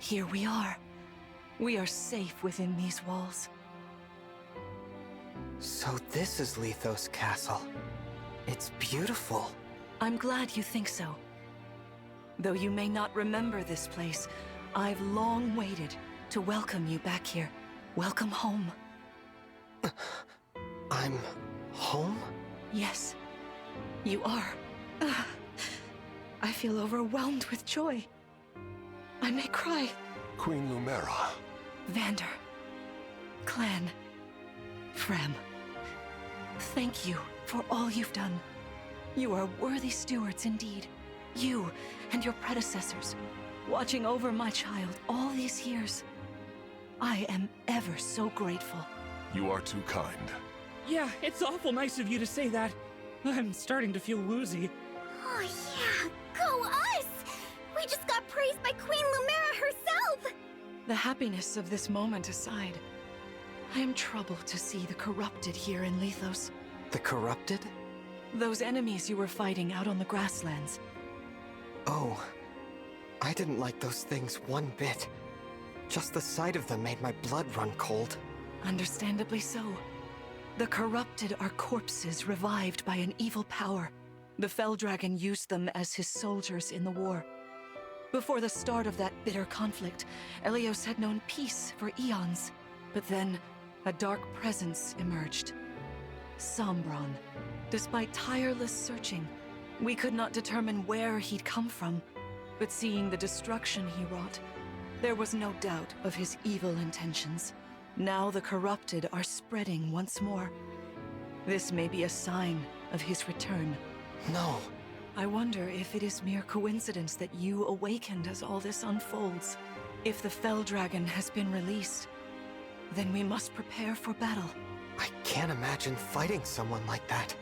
Here we are. We are safe within these walls. So this is Lithos Castle. It's beautiful. I'm glad you think so. Though you may not remember this place, I've long waited to welcome you back here. Welcome home. I'm home? Yes, you are. I feel overwhelmed with joy. I may cry. Queen Lumera. Vander, Clan, Frem, thank you for all you've done. You are worthy stewards indeed. You and your predecessors, watching over my child all these years. I am ever so grateful. You are too kind. Yeah, it's awful nice of you to say that. I'm starting to feel woozy. Oh yeah, go us! We just got praised by Queen Lumera herself! The happiness of this moment aside, I am troubled to see the corrupted here in Lithos. The corrupted? Those enemies you were fighting out on the grasslands. Oh, I didn't like those things one bit. Just the sight of them made my blood run cold. Understandably so. The corrupted are corpses revived by an evil power. The Fell Dragon used them as his soldiers in the war. Before the start of that bitter conflict, Elios had known peace for eons. But then, a dark presence emerged. Sombron. Despite tireless searching, we could not determine where he'd come from. But seeing the destruction he wrought, there was no doubt of his evil intentions. Now the corrupted are spreading once more. This may be a sign of his return. No. I wonder if it is mere coincidence that you awakened as all this unfolds. If the Fell Dragon has been released, then we must prepare for battle. I can't imagine fighting someone like that.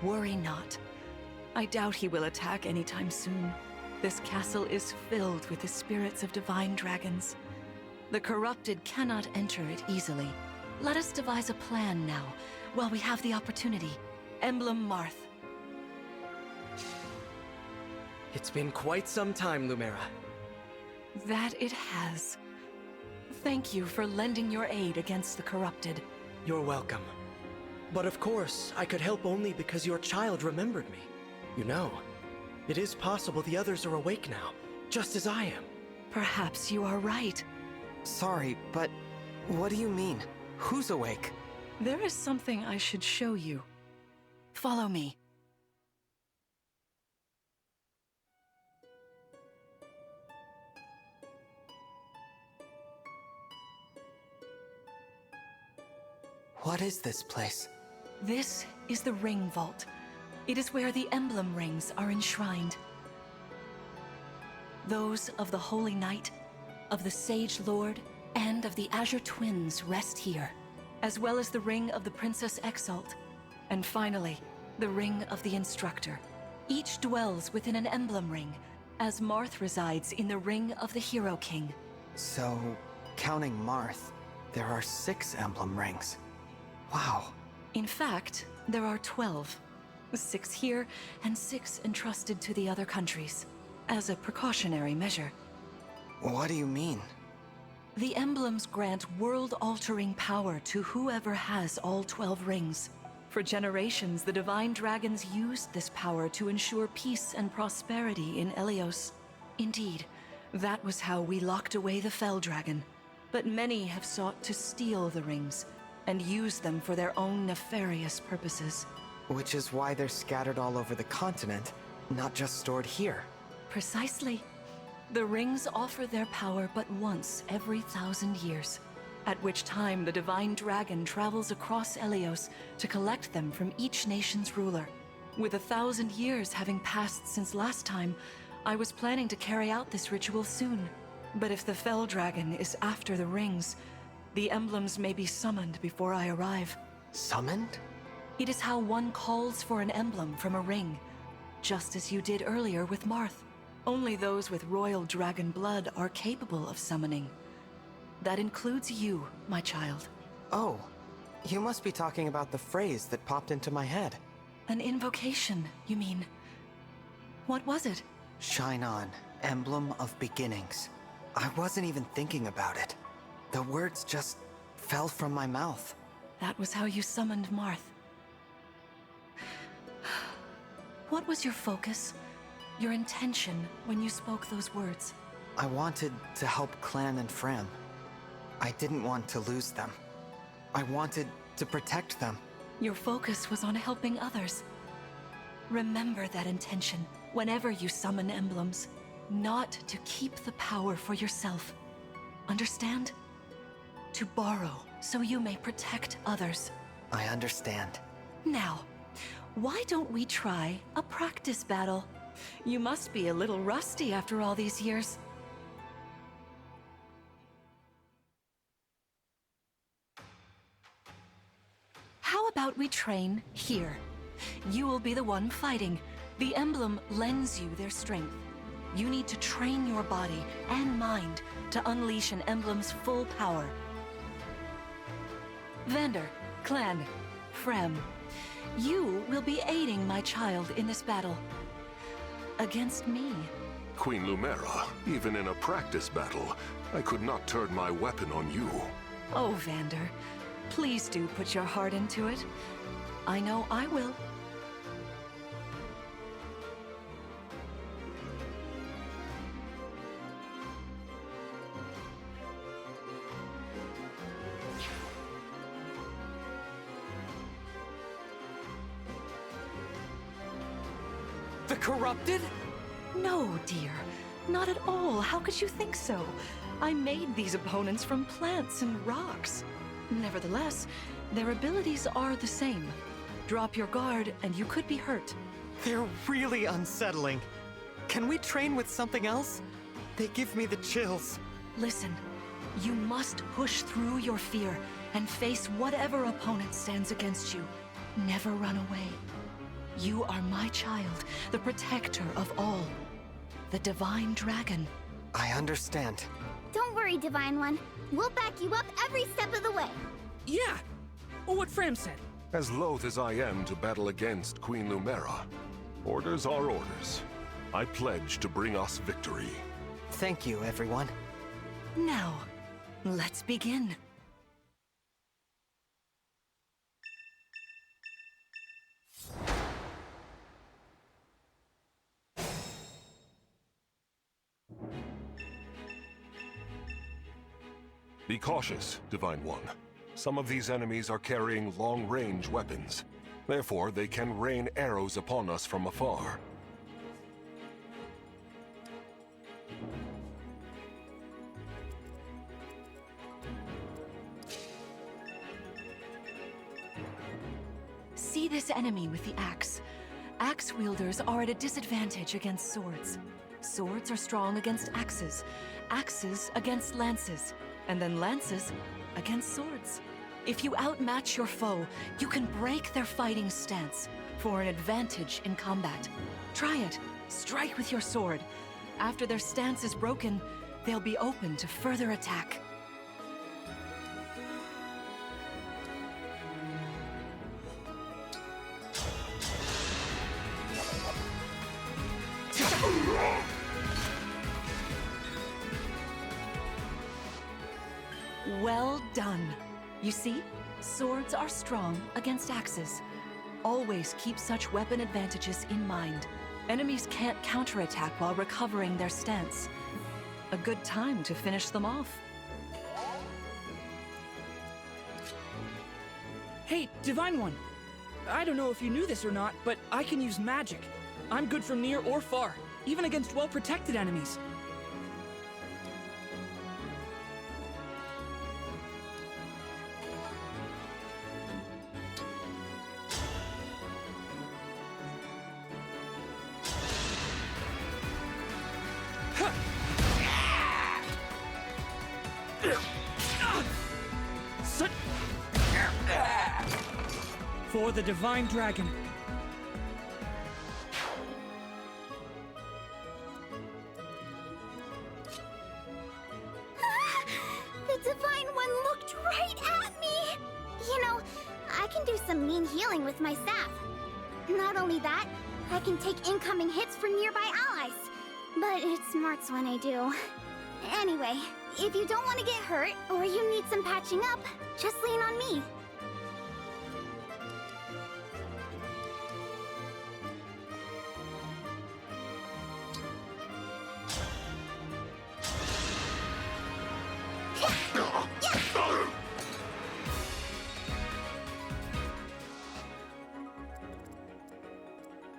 Worry not. I doubt he will attack anytime soon. This castle is filled with the spirits of divine dragons. The corrupted cannot enter it easily. Let us devise a plan now, while we have the opportunity. Emblem Marth. It's been quite some time, Lumera. That it has. Thank you for lending your aid against the corrupted. You're welcome. But of course, I could help only because your child remembered me. You know, it is possible the others are awake now, just as I am. Perhaps you are right. Sorry, but what do you mean? Who's awake? There is something I should show you. Follow me. What is this place? This is the Ring Vault. It is where the Emblem Rings are enshrined. Those of the Holy Knight, of the Sage Lord, and of the Azure Twins rest here, as well as the Ring of the Princess Exalt, and finally, the Ring of the Instructor. Each dwells within an Emblem Ring, as Marth resides in the Ring of the Hero King. So, counting Marth, there are 6 emblem rings. Wow. In fact, there are 12. 6 here, and 6 entrusted to the other countries, as a precautionary measure. What do you mean? The emblems grant world-altering power to whoever has all 12 rings. For generations, the Divine Dragons used this power to ensure peace and prosperity in Elios. Indeed, that was how we locked away the Fell Dragon. But many have sought to steal the rings, and use them for their own nefarious purposes. Which is why they're scattered all over the continent, not just stored here. Precisely. The rings offer their power but once every 1,000 years, at which time the Divine Dragon travels across Elios to collect them from each nation's ruler. With 1,000 years having passed since last time, I was planning to carry out this ritual soon. But if the Fell Dragon is after the rings, the emblems may be summoned before I arrive. Summoned? It is how one calls for an emblem from a ring, just as you did earlier with Marth. Only those with royal dragon blood are capable of summoning. That includes you, my child. Oh, you must be talking about the phrase that popped into my head. An invocation, you mean? What was it? Shine on, emblem of beginnings. I wasn't even thinking about it. The words just fell from my mouth. That was how you summoned Marth. What was your focus? Your intention when you spoke those words? I wanted to help Clan and Fram. I didn't want to lose them. I wanted to protect them. Your focus was on helping others. Remember that intention whenever you summon emblems. Not to keep the power for yourself. Understand? To borrow so you may protect others. I understand. Now, why don't we try a practice battle? You must be a little rusty after all these years. How about we train here? You will be the one fighting. The emblem lends you their strength. You need to train your body and mind to unleash an emblem's full power. Vander, Clan, Frem, you will be aiding my child in this battle. Against me. Queen Lumera, even in a practice battle, I could not turn my weapon on you. Oh, Vander, please do put your heart into it. I know I will. The corrupted? No, dear. Not at all. How could you think so? I made these opponents from plants and rocks. Nevertheless, their abilities are the same. Drop your guard and you could be hurt. They're really unsettling. Can we train with something else? They give me the chills. Listen, you must push through your fear and face whatever opponent stands against you. Never run away. You are my child, the protector of all. The Divine Dragon. I understand. Don't worry, Divine One. We'll back you up every step of the way. Yeah! Or what Fram said. As loath as I am to battle against Queen Lumera, orders are orders. I pledge to bring us victory. Thank you, everyone. Now, let's begin. Be cautious, Divine One. Some of these enemies are carrying long-range weapons. Therefore, they can rain arrows upon us from afar. See this enemy with the axe. Axe wielders are at a disadvantage against swords. Swords are strong against axes, axes against lances, and then lances against swords. If you outmatch your foe, you can break their fighting stance for an advantage in combat. Try it. Strike with your sword. After their stance is broken, they'll be open to further attack. Well done. You see, swords are strong against axes. Always keep such weapon advantages in mind. Enemies can't counterattack while recovering their stance. A good time to finish them off. Hey, Divine One. I don't know if you knew this or not, but I can use magic. I'm good from near or far, even against well-protected enemies. For the Divine Dragon. The Divine One looked right at me! You know, I can do some mean healing with my staff. Not only that, I can take incoming hits from nearby allies. But it smarts when I do. Anyway, if you don't want to get hurt, or you need some patching up, just lean on me.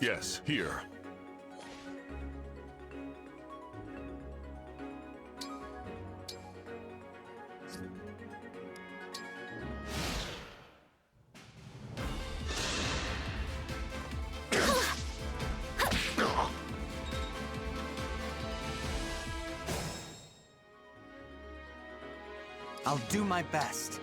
Yes, here. I'll do my best.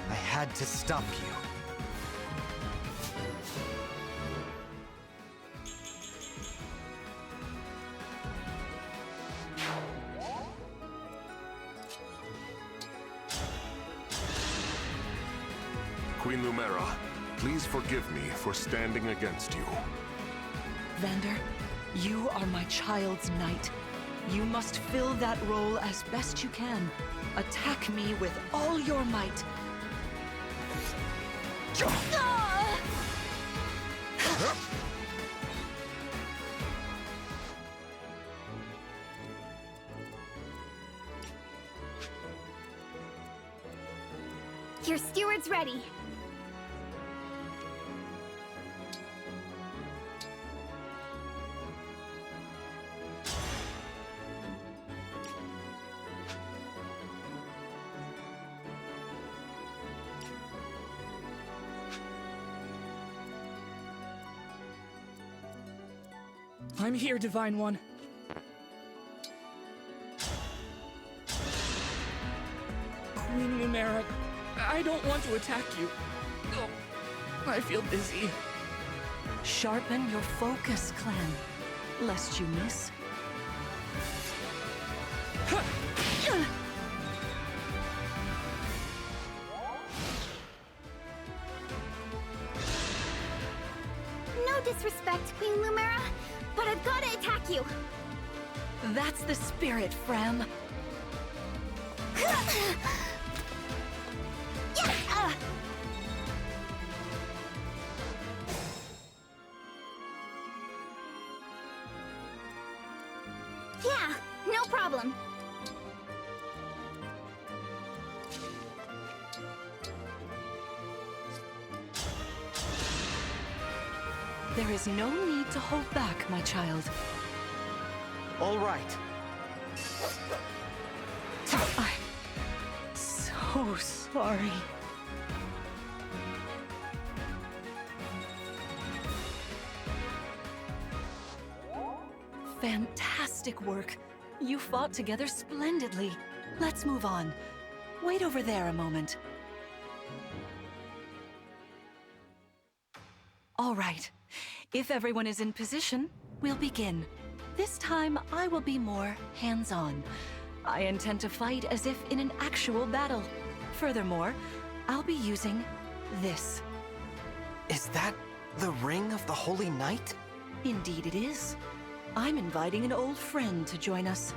I had to stop you. Queen Lumera, please forgive me for standing against you. Vander, you are my child's knight. You must fill that role as best you can. Attack me with all your might. Your steward's ready. I'm here, Divine One. Queen Lumera, I don't want to attack you. Oh, I feel dizzy. Sharpen your focus, clan, lest you miss. No disrespect, Queen Lumera, but I've got to attack you. That's the spirit, Fram. Yeah, no problem. There is no need to hold back, my child. All right. I'm so sorry. Fantastic work. You fought together splendidly. Let's move on. Wait over there a moment. All right. If everyone is in position, we'll begin. This time, I will be more hands-on. I intend to fight as if in an actual battle. Furthermore, I'll be using this. Is that the Ring of the Holy Knight? Indeed it is. I'm inviting an old friend to join us.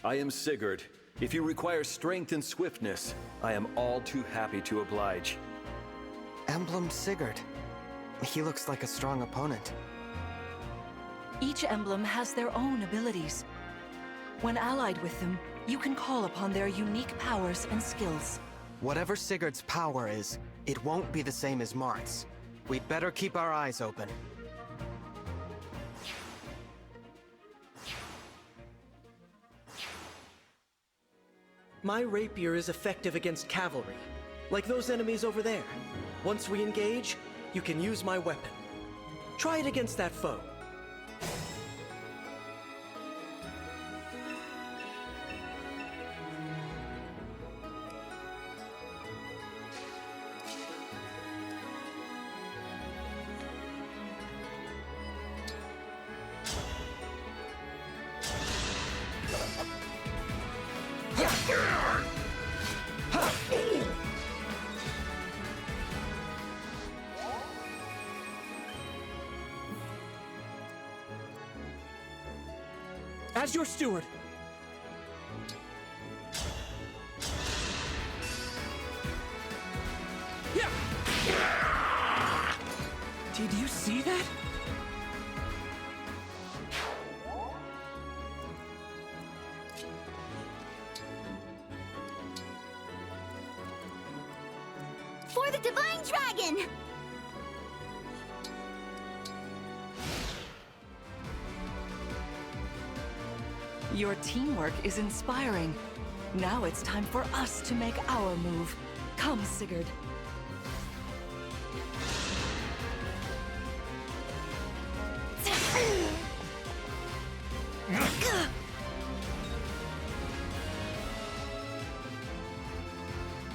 I am Sigurd. If you require strength and swiftness, I am all too happy to oblige. Emblem Sigurd. He looks like a strong opponent. Each emblem has their own abilities. When allied with them, you can call upon their unique powers and skills. Whatever Sigurd's power is, it won't be the same as Mart's. We'd better keep our eyes open. My rapier is effective against cavalry, like those enemies over there. Once we engage, you can use my weapon. Try it against that foe. As your steward. Yeah. Did you see that? For the Divine Dragon! Your teamwork is inspiring. Now it's time for us to make our move. Come, Sigurd.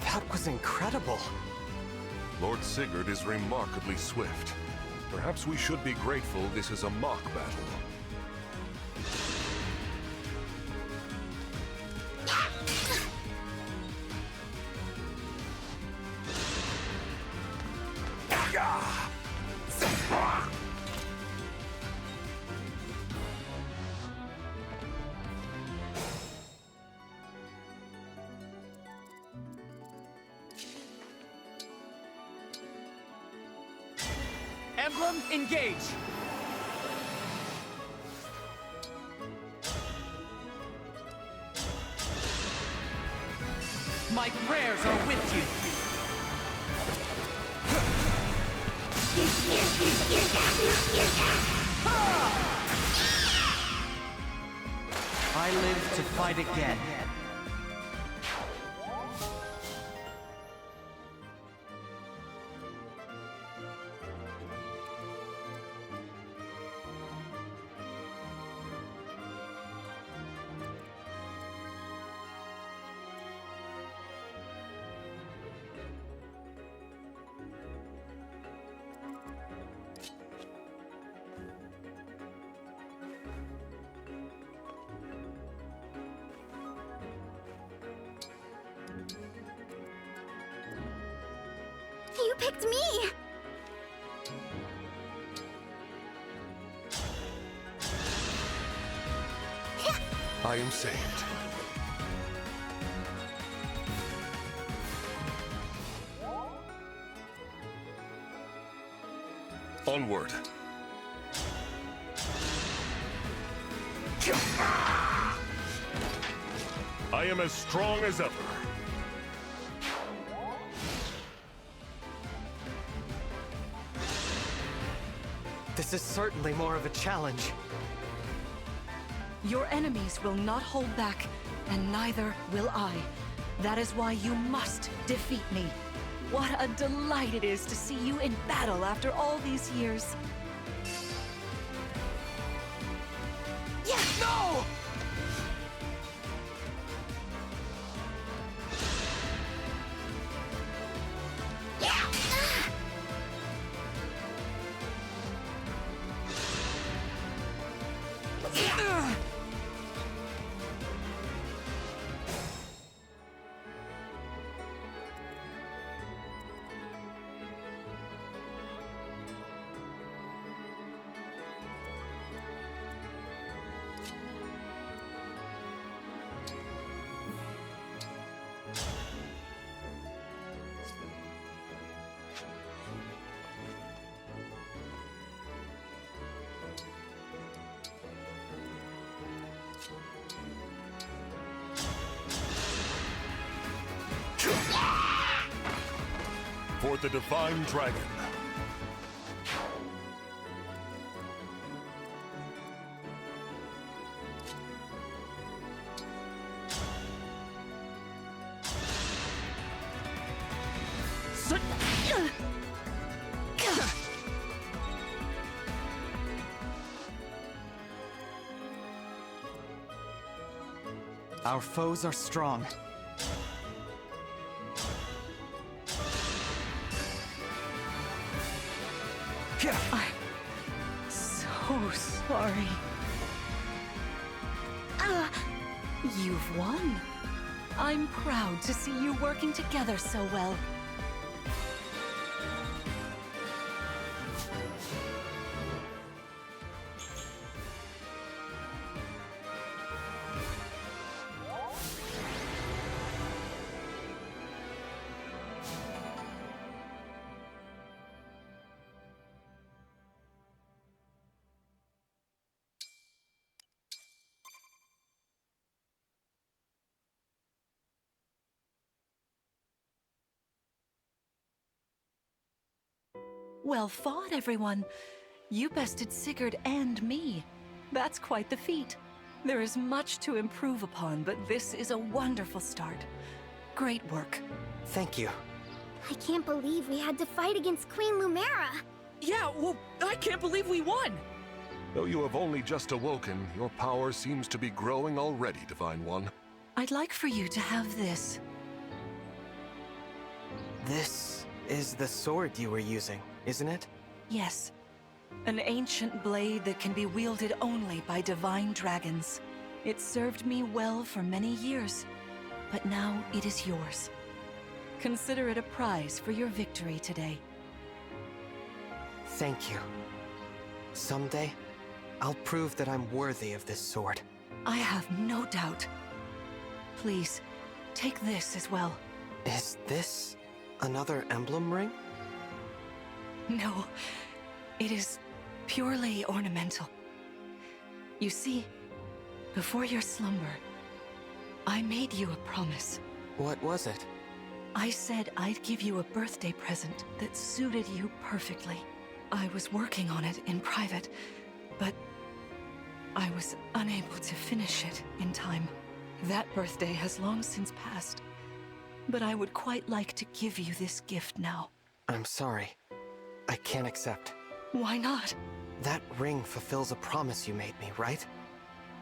That was incredible. Lord Sigurd is remarkably swift. Perhaps we should be grateful this is a mock battle. Emblem, engage! My prayers are with you! I live to fight again. You picked me! I am saved. Onward. I am as strong as ever. This is certainly more of a challenge. Your enemies will not hold back, and neither will I. That is why you must defeat me. What a delight it is to see you in battle after all these years. Yeah, no! For the Divine Dragon. Our foes are strong. I'm so sorry. You've won. I'm proud to see you working together so well. Well fought, everyone. You bested Sigurd and me. That's quite the feat. There is much to improve upon, but this is a wonderful start. Great work. Thank you. I can't believe we had to fight against Queen Lumera. Yeah, well, I can't believe we won! Though you have only just awoken, your power seems to be growing already, Divine One. I'd like for you to have this. This is the sword you were using, isn't it? Yes. An ancient blade that can be wielded only by divine dragons. It served me well for many years, but now it is yours. Consider it a prize for your victory today. Thank you. Someday, I'll prove that I'm worthy of this sword. I have no doubt. Please, take this as well. Is this another emblem ring? No, it is purely ornamental. You see, before your slumber, I made you a promise. What was it? I said I'd give you a birthday present that suited you perfectly. I was working on it in private, but I was unable to finish it in time. That birthday has long since passed, but I would quite like to give you this gift now. I'm sorry. I can't accept. Why not? That ring fulfills a promise you made me, right?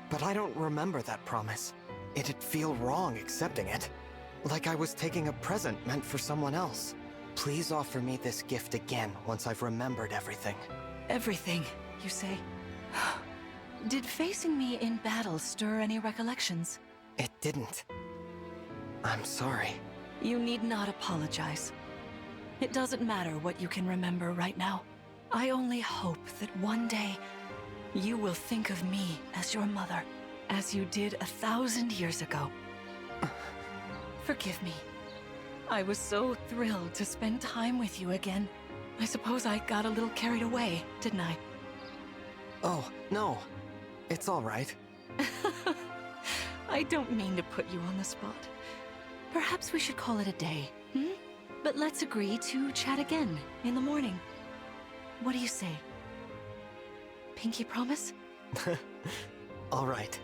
But I don't remember that promise. It'd feel wrong accepting it. Like I was taking a present meant for someone else. Please offer me this gift again once I've remembered everything. Everything, you say? Did facing me in battle stir any recollections? It didn't. I'm sorry. You need not apologize. It doesn't matter what you can remember right now. I only hope that one day you will think of me as your mother, as you did 1,000 years ago. Forgive me. I was so thrilled to spend time with you again. I suppose I got a little carried away, didn't I? Oh, no. It's all right. I don't mean to put you on the spot. Perhaps we should call it a day, hmm? But let's agree to chat again in the morning. What do you say? Pinky promise? All right.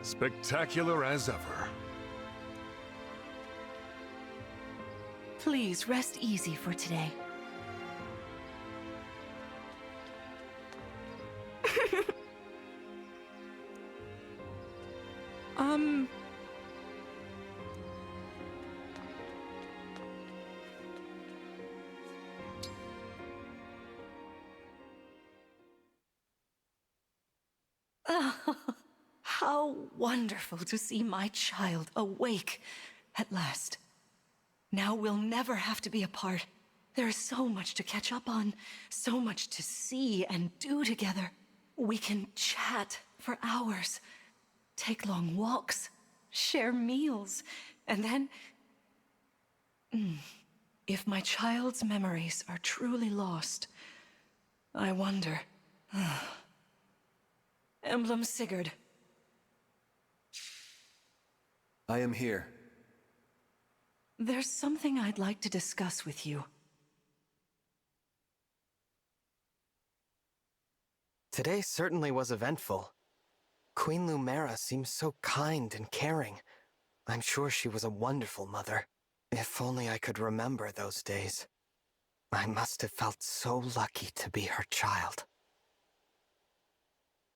Spectacular as ever. Please rest easy for today. How wonderful to see my child awake at last. Now we'll never have to be apart. There is so much to catch up on, so much to see and do together. We can chat for hours, take long walks, share meals, and then... If my child's memories are truly lost, I wonder... Emblem Sigurd. I am here. There's something I'd like to discuss with you. Today certainly was eventful. Queen Lumera seems so kind and caring. I'm sure she was a wonderful mother. If only I could remember those days. I must have felt so lucky to be her child.